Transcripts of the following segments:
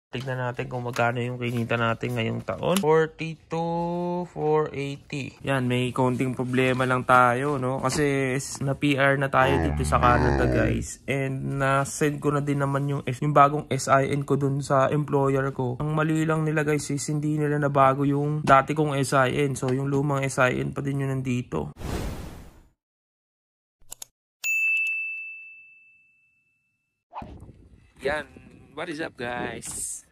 Tignan natin kung magkano yung kinita natin ngayong taon. 42,480. Yan, may konting problema lang tayo, no? Kasi na-PR na tayo dito sa Canada, guys. And na-send ko na din naman yung bagong SIN ko dun sa employer ko. Ang mali lang nila, guys, is hindi nila nabago yung dati kong SIN. So, yung lumang SIN pa din yun nandito. Yan. What is up, guys?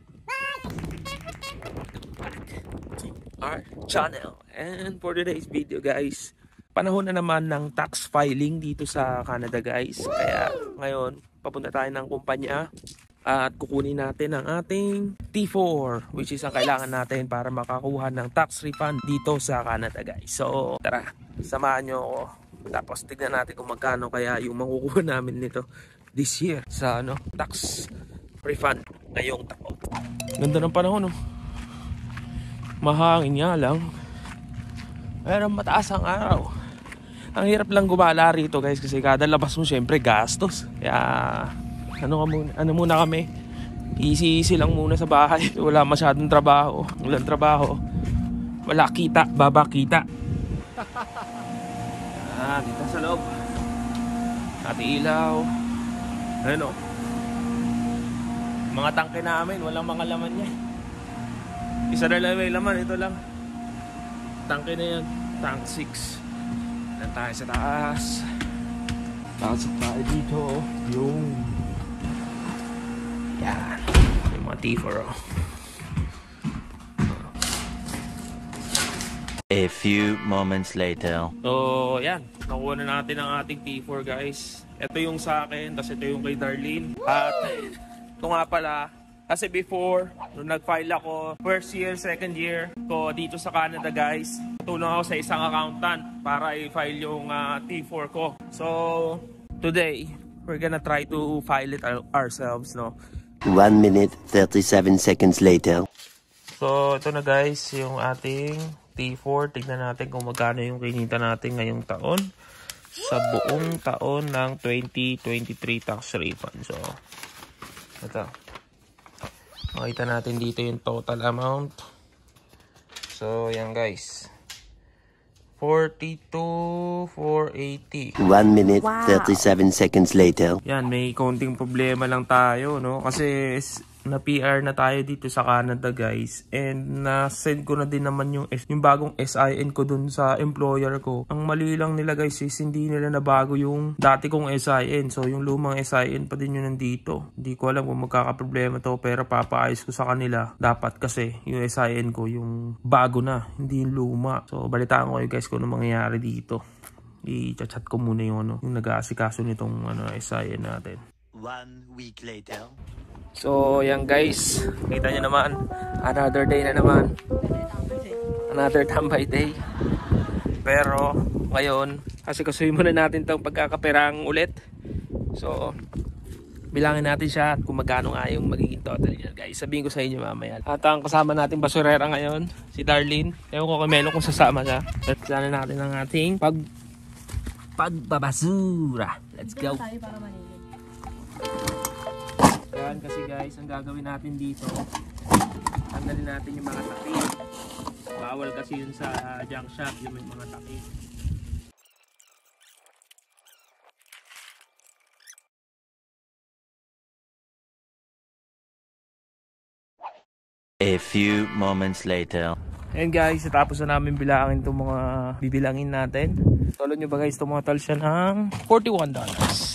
Our channel. And for today's video, guys, panahon na naman ng tax filing dito sa Canada, guys. Kaya ngayon, papunta tayo ng kumpanya at kukunin natin ang ating T4, which is ang kailangan natin para makakuha ng tax refund dito sa Canada, guys. So, tara, samahan nyo ako. Tapos tignan natin kung magkano kaya yung makukuha namin nito this year sa tax refund ngayong taon. Ganda ng panahon, no? Mahangin nga lang, pero mataas ang araw. Ang hirap lang gumala rito, guys, kasi kada labas mo syempre gastos. Kaya ano muna kami, easy lang muna sa bahay. Wala masyadong trabaho, wala kita, baba kita. Dito sa loob at ilaw, ano, mga tangke namin walang mga laman niya. Isa na lang may laman, ito lang. Tangke na yan, tank 6. Nan tayo sa taas. Pasok tayo dito. Yung yan, yung mga T4, oh. A few moments later. So yan, nakuha na natin ang ating T4, guys. Ito yung sa akin, tapos ito yung kay Darlene. At ito nga pala, kasi before, nung nag-file ako, first year, second year ko dito sa Canada, guys, tulong ako sa isang accountant para i-file yung T4 ko. So, today, we're gonna try to file it ourselves, no? 1 minute, 37 seconds later. So, ito na, guys, yung ating T4. Tignan natin kung magkano yung kinita natin ngayong taon sa buong taon ng 2023 tax refund. So, ito. Makita natin dito yung total amount. So, yan, guys. 42,480. 1 minute, 37 seconds later. Yan, may konting problema lang tayo, no? Kasi na-PR na tayo dito sa Canada, guys. And na-send ko na din naman yung bagong SIN ko dun sa employer ko. Ang mali lang nila, guys, is hindi nila nabago yung dati kong SIN. So, yung lumang SIN pa din yun nandito. Hindi ko alam kung magkakaproblema to, pero papaayos ko sa kanila. Dapat kasi yung SIN ko yung bago na, hindi yung luma. So, balitaan ko kayo, guys, kung ano mangyayari dito. I-chat ko muna yung nag-aasikaso nitong SIN natin. 1 week later. So, yan, guys. Kita nyo naman. Another day na naman. Another tambay day. Pero, ngayon, kasi kasuhin muna natin itong pagkakaperang ulit. So, bilangin natin siya at kung magkano nga yung magiging total niya, guys. Sabihin ko sa inyo mamaya. At ang kasama natin basurera ngayon, si Darlene. Ewan ko kay Melo kung sasama siya. At sana natin ang ating pagbabasura. Let's go. Yan, kasi guys, ang gagawin natin dito, tanggalin natin yung mga takip. Bawal kasi yun sa junk shop, yung may mga takip. A few moments later. And guys, tapos na namin bilangin itong mga bibilangin natin. Tolong nyo ba, guys, tumatal siya ng $41.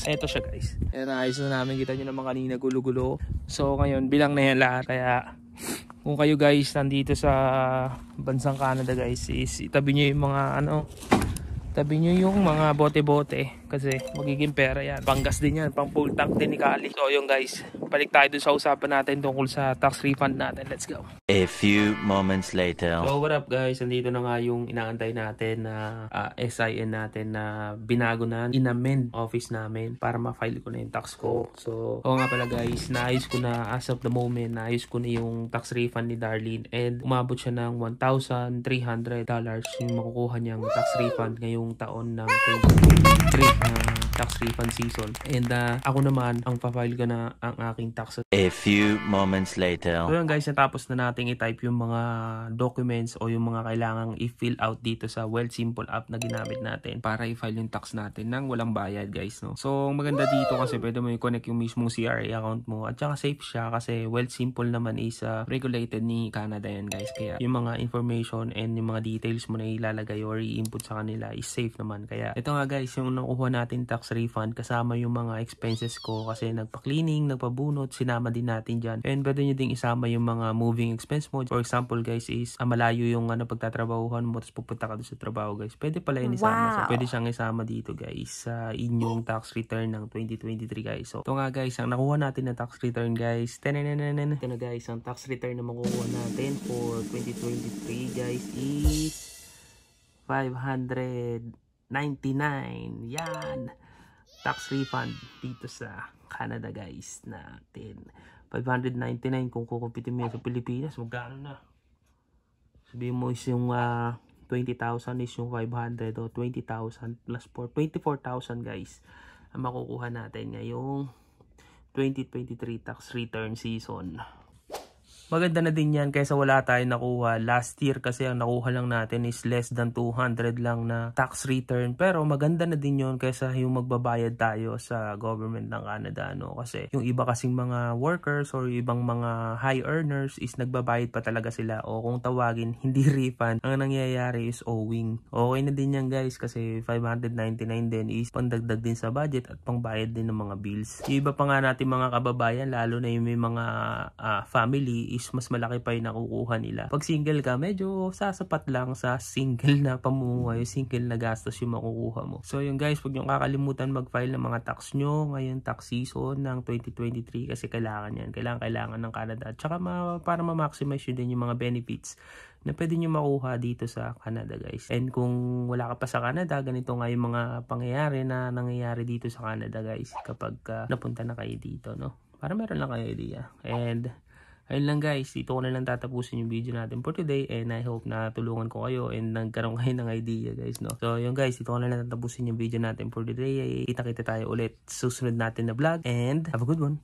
Eto siya, guys. Ayan, ayos na namin. Kita nyo naman kanina gulo-gulo. So ngayon, bilang na yan lahat. Kaya kung kayo, guys, nandito sa bansang Canada, guys, is itabi nyo yung mga tabi nyo yung mga bote-bote kasi magiging pera yan. Panggas din yan, pang full tank din ni Kali. So yung, guys, balik tayo dun sa usapan natin tungkol sa tax refund natin. Let's go. A few moments later. So what up, guys, nandito na nga yung inaantay natin na SIN natin na binago na, in-amend office namin para ma-file ko na yung tax ko. So nga pala, guys, naayos ko na as of the moment, naayos ko na yung tax refund ni Darlene and umabot siya ng $1,300 yung makukuha niyang tax refund ngayong ngayong taon ng 2023 na tax refund season. And ako naman, ang pa-file ko na ang aking tax. A few moments later. So yun guys, natapos na natin i-type yung mga documents o yung mga kailangang i-fill out dito sa Wealthsimple app na ginamit natin para i-file yung tax natin nang walang bayad guys, no? So maganda dito kasi pwede mo i-connect yung mismong CRA account mo at saka safe siya kasi Wealthsimple naman is regulated ni Canada yan guys. Kaya yung mga information and yung mga details mo na ilalagay or i-input sa kanila is safe naman. Kaya ito nga guys, yung nakuha natin tax refund kasama yung mga expenses ko kasi nagpa-cleaning, nagpabunot, sinama din natin dyan. And pwede nyo ding isama yung mga moving expense mo. For example guys is malayo yung pagtatrabahuhan mo tapos pupunta ka doon sa trabaho guys. Pwede pala yun isama. So pwede siyang isama dito guys sa inyong tax return ng 2023 guys. So ito nga guys, ang nakuha natin na tax return guys. Ito na guys, ang tax return na makukuha natin for 2023 guys is 599. Yan. Tax refund dito sa Canada guys natin. 599 kung kukumpitin mo sa Pilipinas, magkano na? Sabihin mo is yung 20,000 is yung 500 o 20,000 plus 24,000 guys ang makukuha natin ngayong 2023 tax return season. Maganda na din yan kaysa wala tayong nakuha. Last year kasi ang nakuha lang natin is less than 200 lang na tax return. Pero maganda na din yun kaysa yung magbabayad tayo sa government ng Canada. No? Kasi yung iba kasing mga workers or ibang mga high earners is nagbabayad pa talaga sila. O kung tawagin, hindi refund. Ang nangyayari is owing. Okay na din yan guys kasi 599 din is pandagdag din sa budget at pangbayad din ng mga bills. Yung iba pa nga natin mga kababayan, lalo na yung may mga family is mas malaki pa yung nakukuha nila. Pag single ka, medyo sasapat lang sa single na pamumuhay, single na gastos yung makukuha mo. So yun guys, huwag nyo kakalimutan mag-file ng mga tax nyo ngayon tax season ng 2023 kasi kailangan yan. Kailangan ng Canada. At saka para ma-maximize yun din yung mga benefits na pwede nyo makuha dito sa Canada guys. And kung wala ka pa sa Canada, ganito nga yung mga pangyayari na nangyayari dito sa Canada guys kapag napunta na kayo dito, no? Para meron lang kayo idea. And ayun lang guys, dito ko na lang tatapusin yung video natin for today and I hope na tulungan ko kayo and nagkaroon kayo ng idea guys, no? So yun guys, dito ko na lang tatapusin yung video natin for today. Kita-kita tayo ulit susunod natin na vlog and have a good one.